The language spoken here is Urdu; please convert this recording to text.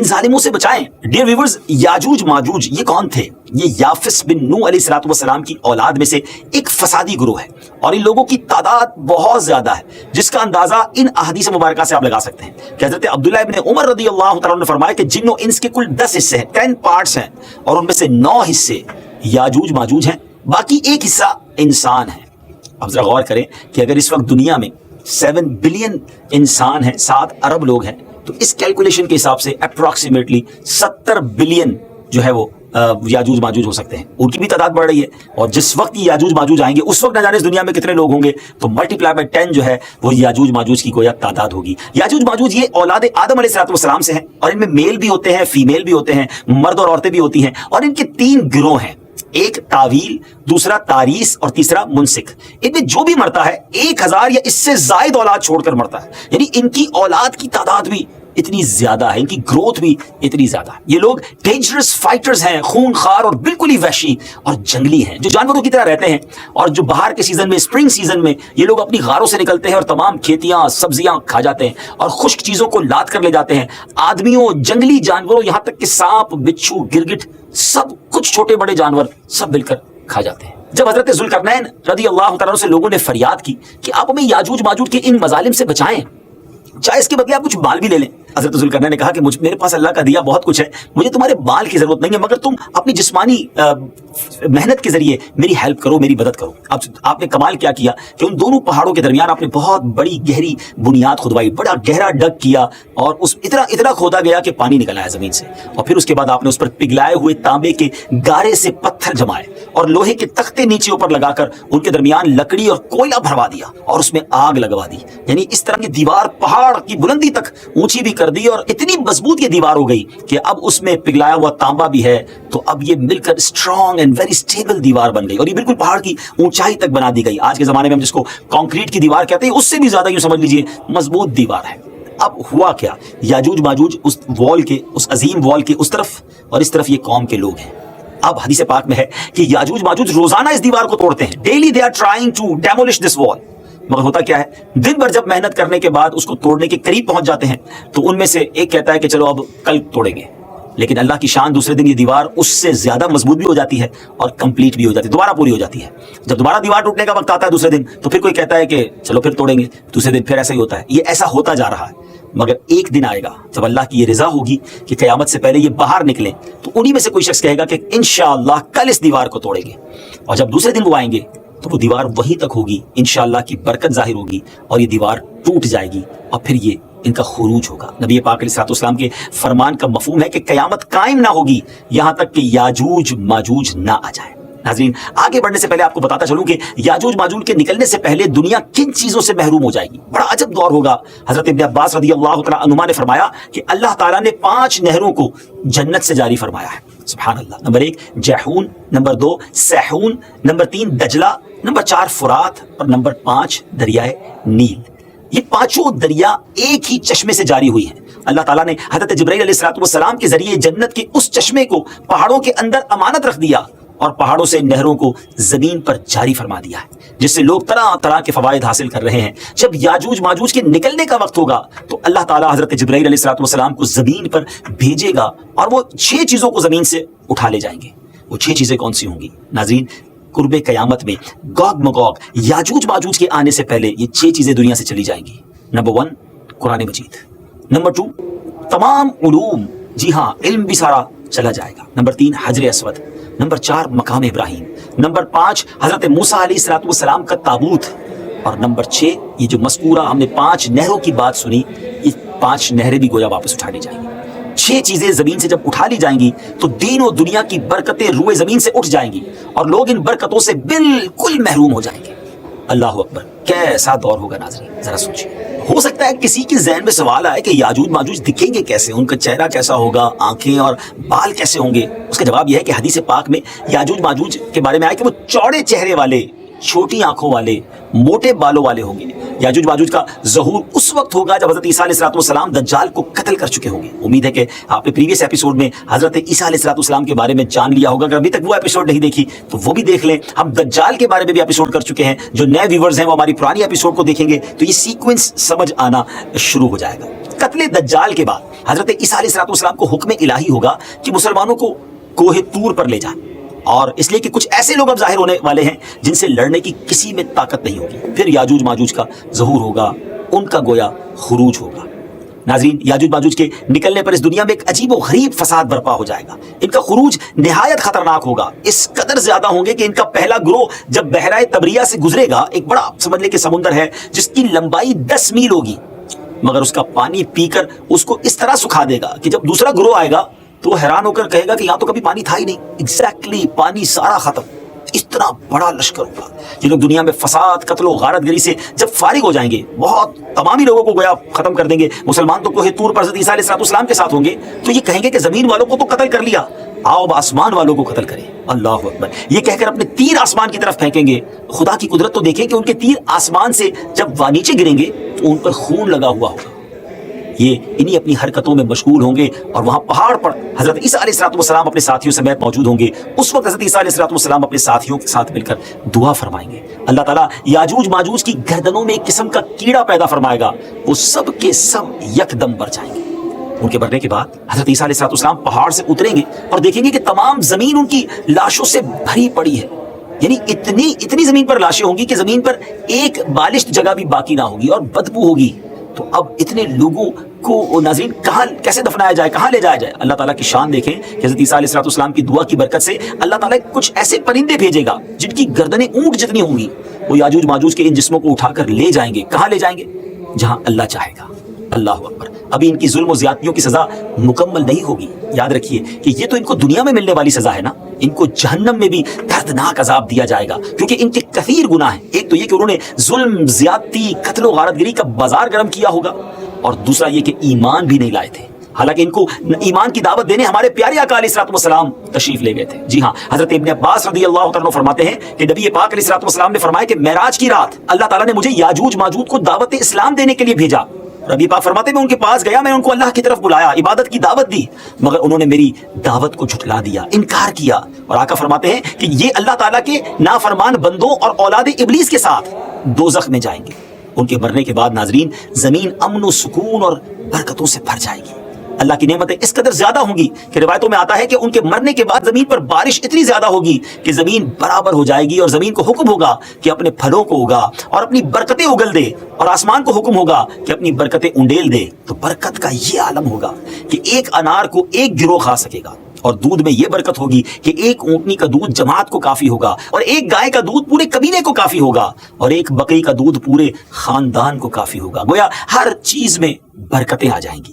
ان ظالموں سے بچائیں۔ ڈیئر ویورز، یاجوج ماجوج یہ کون تھے؟ یہ یافس بن نوح علیہ الصلوۃ والسلام کی اولاد میں سے ایک فسادی گروہ ہے، اور ان لوگوں کی تعداد بہت زیادہ ہے، جس کا اندازہ ان احادیث مبارکہ سے آپ لگا سکتے ہیں کہ حضرت عبداللہ ابن عمر رضی اللہ تعالیٰ نے فرمایا کہ جن و انس کے کل 10 حصے ہیں، 10 پارٹس ہیں، اور ان میں سے 9 حصے یاجوج ماجوج ہیں، باقی ایک حصہ انسان ہے۔ اب ذرا غور کریں کہ اگر اس وقت دنیا میں 7 بلین انسان ہیں، 7 ارب لوگ ہیں، تو اس کیلکولیشن کے حساب سے اپروکسیمیٹلی 70 بلین جو ہے وہ یاجوج ماجوج ہو سکتے ہیں۔ ان کی بھی تعداد بڑھ رہی ہے، اور جس وقت یہ یاجوج ماجوج آئیں گے اس وقت نہ جانے اس دنیا میں کتنے لوگ ہوں گے، تو ملٹیپلائی بائی 10 جو ہے وہ یاجوج ماجوج کی گویا تعداد ہوگی۔ یاجوج ماجوج یہ اولاد آدم علیہ الصلوۃ والسلام سے ہیں، اور ان میں میل بھی ہوتے ہیں، فیمیل بھی ہوتے ہیں، مرد اور عورتیں بھی ہوتی ہیں، اور ان کے 3 گروہ ہیں، ایک تاویل، دوسرا تاریس، اور تیسرا منسک۔ ان میں جو بھی مرتا ہے 1000 یا اس سے زائد اولاد چھوڑ کر مرتا ہے، یعنی ان کی اولاد کی تعداد بھی اتنی زیادہ ہے، ان کی گروتھ بھی اتنی زیادہ ہے۔ یہ لوگ ڈینجرس فائٹرز ہیں، خون خار اور بالکل ہی وحشی اور جنگلی ہیں، جو جانوروں کی طرح رہتے ہیں، اور جو باہر کے سیزن میں، اسپرنگ سیزن میں یہ لوگ اپنی غاروں سے نکلتے ہیں اور تمام کھیتیاں سبزیاں کھا جاتے ہیں، اور خشک چیزوں کو لاد کر لے جاتے ہیں، آدمیوں، جنگلی جانوروں، یہاں تک کہ سانپ، بچھو، گرگٹ، سب کچھ چھوٹے بڑے جانور سب مل کر کھا جاتے ہیں۔ جب حضرت ذوالقرنین رضی اللہ تعالیٰ سے لوگوں نے فریاد کی کہ آپ ہمیں یاجوج ماجوج کے ان مظالم سے بچائیں، چاہے اس کے بدلے آپ کچھ مال بھی لے لیں۔ حضرت ذوالقرنین نے کہا کہ میرے پاس اللہ کا دیا بہت کچھ ہے، مجھے تمہارے مال کی ضرورت نہیں ہے، مگر تم اپنی جسمانی محنت کے ذریعے میری ہیلپ کرو، میری مدد کرو۔ اب آپ نے کمال کیا کیا کہ ان دونوں پہاڑوں کے درمیان آپ نے بہت بڑی گہری بنیاد کھدوائی، بڑا گہرا ڈگ کیا، اور اس اتنا کھودا گیا کہ پانی نکل آیا زمین سے، اور پھر اس کے بعد آپ نے اس پر پگھلائے ہوئے تانبے کے گارے سے پتھر جمائے، اور لوہے کے تختے نیچے اوپر لگا کر ان کے درمیان لکڑی اور کوئلہ بھروا دیا، اور اس میں آگ لگوا دی، یعنی اس طرح کی دیوار پہاڑ کی بلندی تک اونچی بھی کر دی، اور اتنی مضبوط یہ دیوار ہو گئی کہ اب اس میں پگھلایا ہوا تانبا بھی ہے، تو اب یہ مل کر اسٹرانگ اینڈ ویری اسٹیبل دیوار بن گئی، اور یہ بالکل پہاڑ کی اونچائی تک بنا دی گئی۔ آج کے زمانے میں ہم جس کو کانکریٹ کی دیوار کہتے ہیں، اس سے بھی زیادہ یوں سمجھ لیجئے مضبوط دیوار ہے۔ اب ہوا کیا، یاجوج ماجوج اس وال کے، اس عظیم وال کے اس طرف اور اس طرف یہ قوم کے لوگ ہیں۔ اب حدیث پاک میں ہے کہ یاجوج ماجوج روزانہ اس دیوار کو توڑتے ہیں، daily they are trying to demolish this wall, مگر ہوتا کیا ہے، دن بھر جب محنت کرنے کے بعد اس کو توڑنے کے قریب پہنچ جاتے ہیں، تو ان میں سے ایک کہتا ہے کہ چلو اب کل توڑیں گے، لیکن اللہ کی شان دوسرے دن یہ دیوار اس سے زیادہ مضبوط بھی ہو جاتی ہے اور کمپلیٹ بھی ہو جاتی ہے، دوبارہ پوری ہو جاتی ہے۔ جب دوبارہ دیوار ٹوٹنے کا وقت آتا ہے دوسرے دن، تو پھر کوئی کہتا ہے کہ چلو پھر توڑیں گے، دوسرے دن پھر ایسا ہی ہوتا ہے، یہ ایسا ہوتا جا رہا ہے۔ مگر ایک دن آئے گا جب اللہ کی یہ رضا ہوگی کہ قیامت سے پہلے یہ باہر نکلیں، تو انہی میں سے کوئی شخص کہے گا کہ انشاءاللہ کل اس دیوار کو توڑیں گے، اور جب دوسرے دن وہ آئیں گے تو وہ دیوار وہیں تک ہوگی، انشاءاللہ کی برکت ظاہر ہوگی، اور یہ دیوار ٹوٹ جائے گی، اور پھر یہ ان کا خروج ہوگا۔ نبی پاک علیہ الصلوۃ والسلام کے فرمان کا مفہوم ہے کہ قیامت قائم نہ ہوگی یہاں تک کہ یاجوج ماجوج نہ آ جائے۔ ناظرین، آگے بڑھنے سے پہلے آپ کو بتاتا چلوں کہ یاجوج ماجوج کے نکلنے سے پہلے دنیا کن چیزوں سے محروم ہو جائے گی، بڑا عجب دور ہوگا۔ حضرت ابن عباس رضی اللہ تعالیٰ عنہما نے فرمایا کہ اللہ تعالیٰ نے 5 نہروں کو جنت سے جاری فرمایا ہے، سبحان اللہ۔ نمبر 1 جیحون، نمبر 2 سیحون، نمبر 3 دجلہ، نمبر 4 فرات، اور نمبر 5 دریائے نیل۔ یہ 5 دریا ایک ہی چشمے سے جاری ہوئی ہیں۔ اللہ تعالیٰ نے حضرت جبرائیل علیہ الصلوۃ والسلام کے ذریعے جنت کے اس چشمے کو پہاڑوں کے اندر امانت رکھ دیا، اور پہاڑوں سے نہروں کو زمین پر جاری فرما دیا ہے، جس سے لوگ طرح طرح کے فوائد حاصل کر رہے ہیں۔ جب یاجوج ماجوج کے نکلنے کا وقت ہوگا تو اللہ تعالیٰ حضرت جبرائیل علیہ الصلوۃ والسلام کو زمین پر بھیجے گا، اور وہ 6 چیزوں کو زمین سے اٹھا لے جائیں گے۔ وہ 6 چیزیں کون سی ہوں گی؟ ناظرین، قرب قیامت میں گوگ مگوگ یاجوج ماجوج کے آنے سے پہلے یہ 6 چیزیں دنیا سے چلی جائیں گی۔ نمبر 1 قرآن مجید، نمبر 2 تمام علوم، جی ہاں علم بھی سارا چلا جائے گا، نمبر 3 حجر اسود، نمبر 4 مقام ابراہیم، نمبر 5 حضرت موسیٰ علیہ الصلوۃ والسلام کا تابوت، اور نمبر 6 یہ جو مذکورہ ہم نے 5 نہروں کی بات سنی، یہ 5 نہریں بھی گویا واپس اٹھا لی جائیں گی۔ 6 چیزیں زمین سے جب اٹھا لی جائیں گی تو دین و دنیا کی برکتیں روئے زمین سے اٹھ جائیں گی، اور لوگ ان برکتوں سے بالکل محروم ہو جائیں گے۔ اللہ اکبر، کیسا دور ہوگا ناظرین، ذرا سوچیے۔ ہو سکتا ہے کسی کے ذہن میں سوال آئے کہ یاجوج ماجوج دکھیں گے کیسے، ان کا چہرہ کیسا ہوگا، آنکھیں اور بال کیسے ہوں گے؟ اس کا جواب یہ ہے کہ حدیث پاک میں یاجوج ماجوج کے بارے میں آیا کہ وہ چوڑے چہرے والے، چھوٹی آنکھوں والے، موٹے بالوں والے ہوں گے۔ یاجوج ماجوج کا ظہور اس وقت ہوگا جب حضرت عیسیٰ علیہ الصلوۃ والسلام دجال کو قتل کر چکے ہوں گے۔ امید ہے کہ آپ نے پریویس ایپیسوڈ میں حضرت عیسیٰ علیہ الصلوۃ والسلام کے بارے میں جان لیا ہوگا، اگر ابھی تک وہ ایپیسوڈ نہیں دیکھی تو وہ بھی دیکھ لیں۔ ہم دجال کے بارے میں بھی ایپیسوڈ کر چکے ہیں، جو نئے ویورز ہیں وہ ہماری پرانی ایپیسوڈ کو دیکھیں گے تو یہ سیکوینس سمجھ آنا شروع ہو جائے گا۔ قتل دجال کے بعد حضرت عیسیٰ علیہ السلام کو حکم الہی ہوگا کہ مسلمانوں کو کوہ طور پر لے جائیں، اور اس لیے کہ کچھ ایسے لوگ اب ظاہر ہونے والے ہیں جن سے لڑنے کی کسی میں طاقت نہیں ہوگی۔ پھر یاجوج ماجوج کا ظہور ہوگا، ان کا گویا خروج ہوگا۔ ناظرین، یاجوج ماجوج کے نکلنے پر اس دنیا میں ایک عجیب و غریب فساد برپا ہو جائے گا۔ ان کا خروج نہایت خطرناک ہوگا، اس قدر زیادہ ہوں گے کہ ان کا پہلا گروہ جب بحیرہ تبریہ سے گزرے گا، ایک بڑا سمجھ لے کہ سمندر ہے جس کی لمبائی 10 میل ہوگی، مگر اس کا پانی پی کر اس کو اس طرح سکھا دے گا کہ جب دوسرا گروہ آئے گا تو وہ حیران ہو کر کہے گا کہ یہاں تو کبھی پانی تھا ہی نہیں۔ ایگزیکٹلی پانی سارا ختم۔ اتنا بڑا لشکر ہوگا۔ یہ لوگ دنیا میں فساد، قتل و غارت گری سے جب فارغ ہو جائیں گے، بہت تمامی لوگوں کو گویا ختم کر دیں گے۔ مسلمان تو کوہ طور پر حضرت عیسیٰ علیہ السلام کے ساتھ ہوں گے، تو یہ کہیں گے کہ زمین والوں کو تو قتل کر لیا، آؤ اب آسمان والوں کو قتل کریں۔ اللہ اکبر، یہ کہہ کر اپنے تیر آسمان کی طرف پھینکیں گے۔ خدا کی قدرت تو دیکھیں کہ ان کے تیر آسمان سے جب نیچے گریں گے تو ان پر خون لگا ہوا ہوگا۔ یہ انہی اپنی حرکتوں میں مشغول ہوں گے، اور وہاں پہاڑ پر حضرت عیسیٰ علیہ السلام اپنے ساتھیوں سمیت موجود ہوں گے۔ اس وقت حضرت عیسیٰ علیہ السلام اپنے ساتھیوں کے ساتھ مل کر دعا فرمائیں گے۔ اللہ تعالیٰ یاجوج ماجوج کی گردنوں میں ایک قسم کا کیڑا پیدا فرمائے گا، وہ سب کے سب یکدم مر جائیں گے۔ ان کے مرنے کے بعد حضرت عیسیٰ علیہ السلام پہاڑ سے اتریں گے اور دیکھیں گے کہ تمام زمین ان کی لاشوں سے بھری پڑی ہے، یعنی اتنی زمین پر لاشیں ہوں گی کہ زمین پر ایک بالشت جگہ بھی باقی نہ ہوگی اور بدبو ہوگی۔ تو اب اتنے لوگوں کو ناظرین کہاں کیسے دفنایا جائے، کہاں لے جایا جائے؟ اللہ تعالیٰ کی شان دیکھیں کہ حضرت عیسیٰ علیہ السلام کی دعا کی برکت سے اللہ تعالیٰ کچھ ایسے پرندے بھیجے گا جن کی گردنیں اونٹ جتنی ہوں گی، وہ یاجوج ماجوج کے ان جسموں کو اٹھا کر لے جائیں گے۔ کہاں لے جائیں گے؟ جہاں اللہ چاہے گا۔ اللہ اکبر۔ ابھی ان کی ظلم و زیادتیوں کی سزا مکمل نہیں ہوگی۔ یاد رکھیے کہ یہ تو ان کو دنیا میں ملنے والی سزا ہے نا، ان کو جہنم میں بھی دردناک عذاب دیا جائے گا، کیونکہ ان کے کثیر گناہ ہیں۔ ایک تو یہ کہ انہوں نے ظلم، زیادتی، قتل و غارت گری کا بازار گرم کیا ہوگا، اور دوسرا یہ کہ ایمان بھی نہیں لائے تھے، حالانکہ ان کو ایمان کی دعوت دینے ہمارے پیارے آقا علیہ السلام تشریف لے گئے تھے۔ جی ہاں، حضرت ابن عباس رضی اللہ تعالیٰ فرماتے ہیں کہ نبی پاک علیہ السلام نے فرمایا کہ معراج کی رات اللہ تعالیٰ نے مجھے یاجوج ماجوج کو دعوت اسلام دینے کے لیے بھیجا۔ نبی پاک فرماتے ہیں میں ان کے پاس گیا، میں نے ان کو اللہ کی طرف بلایا، عبادت کی دعوت دی، مگر انہوں نے میری دعوت کو جھٹلا دیا، انکار کیا۔ اور آقا فرماتے ہیں کہ یہ اللہ تعالیٰ کے نافرمان بندوں اور اولاد ابلیس کے ساتھ دوزخ میں جائیں گے۔ ان کے مرنے کے بعد ناظرین زمین امن و سکون اور برکتوں سے بھر جائے گی۔ اللہ کی نعمتیں اس قدر زیادہ ہوں گی کہ روایتوں میں آتا ہے کہ ان کے مرنے کے بعد زمین پر بارش اتنی زیادہ ہوگی کہ زمین برابر ہو جائے گی، اور زمین کو حکم ہوگا کہ اپنے پھلوں کو اگا اور اپنی برکتیں اگل دے، اور آسمان کو حکم ہوگا کہ اپنی برکتیں انڈیل دے۔ تو برکت کا یہ عالم ہوگا کہ ایک انار کو ایک گروہ کھا سکے گا، اور دودھ میں یہ برکت ہوگی کہ ایک اونٹنی کا دودھ جماعت کو کافی ہوگا، اور ایک گائے کا دودھ پورے قبیلے کو کافی ہوگا، اور ایک بکری کا دودھ پورے خاندان کو کافی ہوگا۔ گویا ہر چیز میں برکتیں آ جائیں گی۔